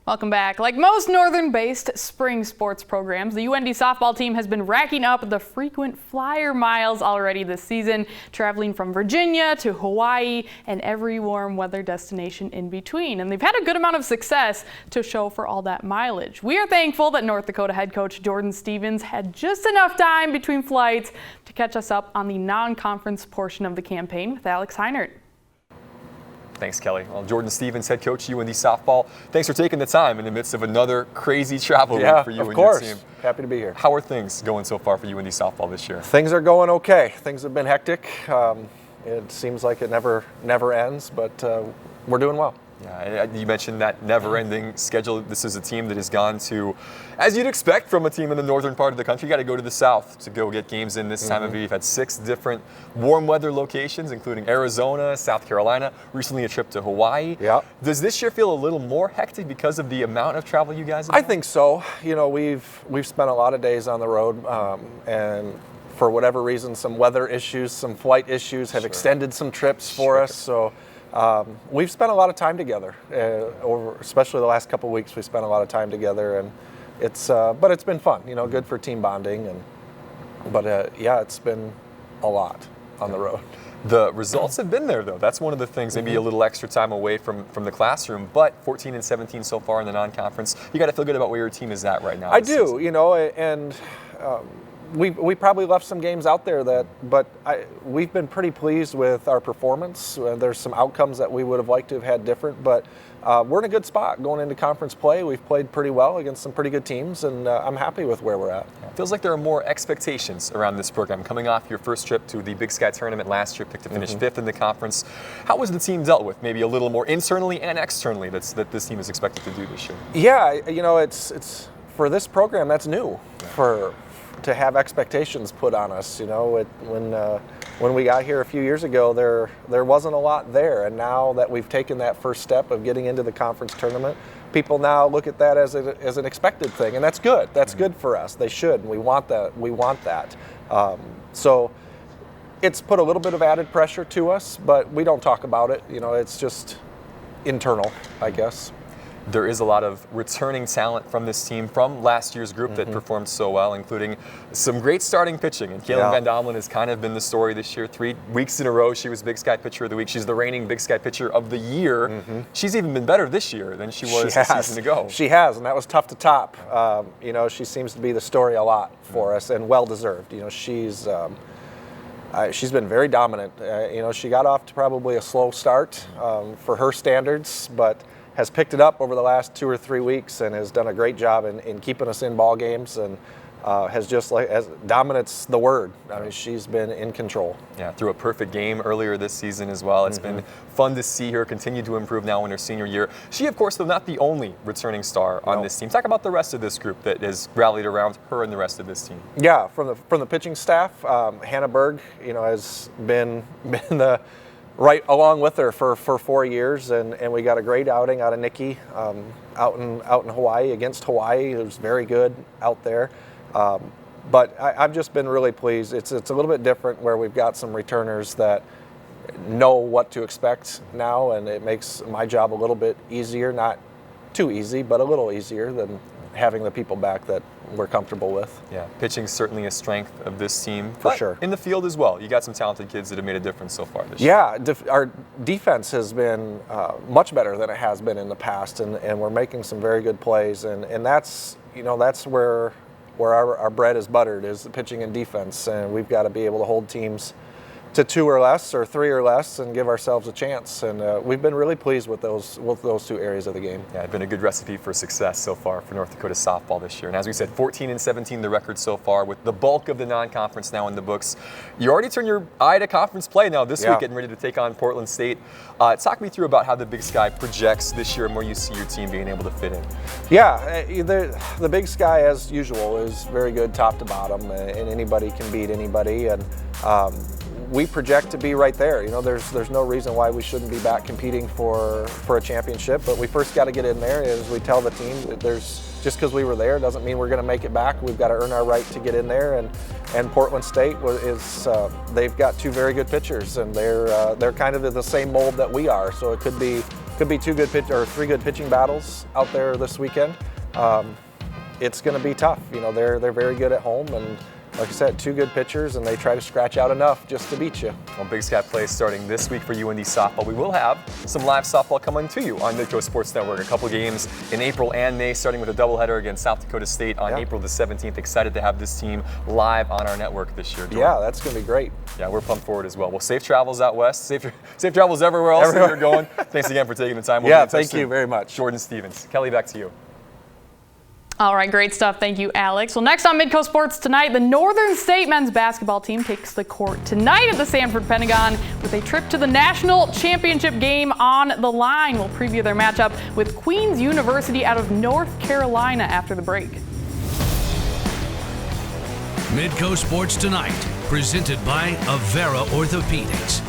Welcome back. Like most northern-based spring sports programs, the UND softball team has been racking up the frequent flyer miles already this season, traveling from Virginia to Hawaii and every warm weather destination in between. And they've had a good amount of success to show for all that mileage. We are thankful that North Dakota head coach Jordan Stevens had just enough time between flights to catch us up on the non-conference portion of the campaign with Alex Heinert. Thanks, Kelly. Well, Jordan Stevens, head coach, UND softball. Thanks for taking the time in the midst of another crazy travel week for you and your team. Happy to be here. How are things going so far for UND softball this year? Things are going okay. Things have been hectic. It seems like it never ends, but we're doing well. Yeah, you mentioned that never-ending schedule. This is a team that has gone to, as you'd expect from a team in the northern part of the country, you got to go to the south to go get games in this time of year. You've had 6 different warm weather locations, including Arizona, South Carolina, recently a trip to Hawaii. Yeah. Does this year feel a little more hectic because of the amount of travel you guys have I think so. You know, we've spent a lot of days on the road, and for whatever reason, some weather issues, some flight issues have extended some trips for us. So. We've spent a lot of time together, especially the last couple of weeks. We spent a lot of time together, and but it's been fun. You know, good for team bonding, but it's been a lot on the road. The results have been there, though. That's one of the things. Maybe a little extra time away from the classroom, but 14 and 17 so far in the non-conference. You got to feel good about where your team is at right now. I do, season. You know, and. We probably left some games out there but we've been pretty pleased with our performance. There's some outcomes that we would have liked to have had different, but we're in a good spot going into conference play. We've played pretty well against some pretty good teams, and I'm happy with where we're at. It feels like there are more expectations around this program. Coming off your first trip to the Big Sky tournament last year, picked to finish 5th in the conference. How was the team dealt with? Maybe a little more internally and externally that this team is expected to do this year? Yeah, you know, it's for this program that's new to have expectations put on us. You know, when we got here a few years ago, there wasn't a lot there, and now that we've taken that first step of getting into the conference tournament, people now look at that as an expected thing, and that's good. That's good for us. They should, and we want that. So it's put a little bit of added pressure to us, but we don't talk about it. You know, it's just internal, I guess. There is a lot of returning talent from this team from last year's group that performed so well, including some great starting pitching. And Kaylin Van Domelen has kind of been the story this year. 3 weeks in a row, she was Big Sky Pitcher of the Week. She's the reigning Big Sky Pitcher of the year. She's even been better this year than she was a season ago. She has, and that was tough to top. You know, she seems to be the story a lot for us, and well-deserved. You know, she's been very dominant. You know, she got off to probably a slow start for her standards, but has picked it up over the last 2 or 3 weeks and has done a great job in keeping us in ball games, and has dominates the word. I mean, she's been in control. Yeah, threw a perfect game earlier this season as well. It's been fun to see her continue to improve now in her senior year. She, of course, though, not the only returning star on this team. Talk about the rest of this group that has rallied around her and the rest of this team. Yeah, from the pitching staff, Hannah Berg, you know, has been the right along with her for 4 years, and we got a great outing out of Nikki out in Hawaii against Hawaii. It was very good out there. But I've just been really pleased. It's a little bit different where we've got some returners that know what to expect now, and it makes my job a little bit easier. Not too easy, but a little easier than having the people back that we're comfortable with. Yeah, pitching's certainly a strength of this team. For sure. In the field as well. You got some talented kids that have made a difference so far this year. Yeah, our defense has been much better than it has been in the past, and we're making some very good plays, and that's, you know, that's where our bread is buttered, is the pitching and defense, and we've got to be able to hold teams to 2 or less or 3 or less and give ourselves a chance. And we've been really pleased with those 2 areas of the game. Yeah, it's been a good recipe for success so far for North Dakota softball this year. And as we said, 14 and 17 the record so far, with the bulk of the non-conference now in the books. You already turned your eye to conference play now this week, getting ready to take on Portland State. Talk me through about how the Big Sky projects this year and where you see your team being able to fit in. Yeah, the Big Sky, as usual, is very good top to bottom, and anybody can beat anybody. And we project to be right there. You know, there's no reason why we shouldn't be back competing for a championship, but we first got to get in there. As we tell the team, that just because we were there doesn't mean we're going to make it back. We've got to earn our right to get in there, and Portland State they've got 2 very good pitchers, and they're kind of the same mold that we are, so it could be could be three good pitching battles out there this weekend. It's going to be tough. You know, they're very good at home, and like I said, 2 good pitchers, and they try to scratch out enough just to beat you. Well, Big Sky plays starting this week for UND softball. We will have some live softball coming to you on Midco Sports Network. A couple games in April and May, starting with a doubleheader against South Dakota State on April the 17th. Excited to have this team live on our network this year, Jordan. Yeah, that's going to be great. Yeah, we're pumped forward as well. Well, safe travels out west. Safe travels everywhere else that you're going. Thanks again for taking the time. Yeah, thank you very much. Jordan Stevens. Kelly, back to you. All right, great stuff. Thank you, Alex. Well, next on Midco Sports tonight, the Northern State men's basketball team takes the court tonight at the Sanford Pentagon with a trip to the national championship game on the line. We'll preview their matchup with Queens University out of North Carolina after the break. Midco Sports Tonight, presented by Avera Orthopedics.